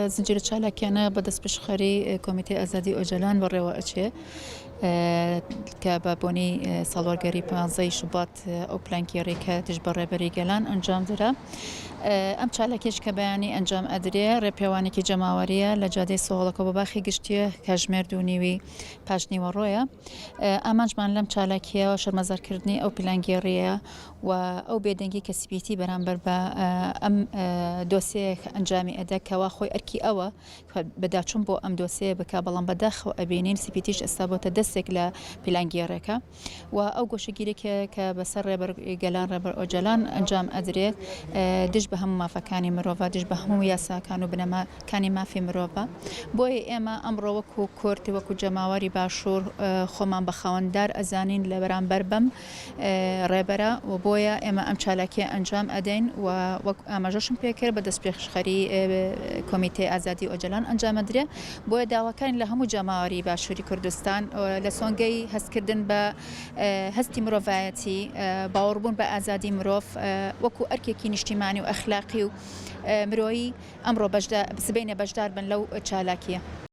زنجيرة چالاکیانە بەدەست پشخەری کۆمیتەی ئازادی ئۆجەلان بەڕێوە ئەچێ کە بە بۆنی ساڵوەرگەری 15 شوبات ئەو پلانگیێڕێکە تش بە ڕێبەری گەلان ئەنجام درا. ئەم چالاکیش کە بەیانی ئەنجام ئەدرێ ڕێپێوانێکی جەماوەریە لە جادەی سۆڵەکە بە باخی گشتیە کاژمێر دوونیوی پاشنیوەڕۆیە. ئامانجمان لەم چالاکیەوە شەرمەزارکردنی ئەو پلانگیێڕیە و ئەو بێدەنگی کەسبیەتی بەرامبەر بە ئەم دۆسەیەک ئەنجامی ئەدا کەوا خۆی ئەرکی ئەوە بەداچوون بۆ ئەم دۆسەیە بکە بەڵام بەداخەوە ئەبینین سیپیتیش ئێستا بۆتە دەستێک لە پلانگیێڕێکە و ئەو گۆشەگیرێکە کە بەسەر ڕێبەر گەلان ڕێبەر ئۆجەلان ئەنجام ئەدرێت دش بە هەموو مافەکانی مرۆڤ دش بە هەموو یاساکان و بنەماکانی مافی مرۆڤە. بۆیە ئێمە ئەمڕۆ وەکو کورتی وەکو جەماوەری باشوور خۆمان بە خاوەنددار ئەزانین لە بەرامبەر بەم ڕێبەرە و بۆیە ئێمە ئەم چالاکیە ئەنجام ئەدەین و وەک ئاماژەشم پێکرد بە دەست پێشخەری کۆمیتەی ئازادی ئۆجەلان ئەنجام ئەدرێ. بۆیە داواکانی لە هەموو جەماوەری باشووری کوردستان لە سۆنگەی هەستکردن بە هەستی مرۆڤایەتی باوەڕبوون بە ئازادی مرۆڤ وەکو ئەرکێکی نیشتیمانی و ئەخلاقی و مرۆیی ئەمڕۆ سبەینە بەشدار بن لەو چالاکیە.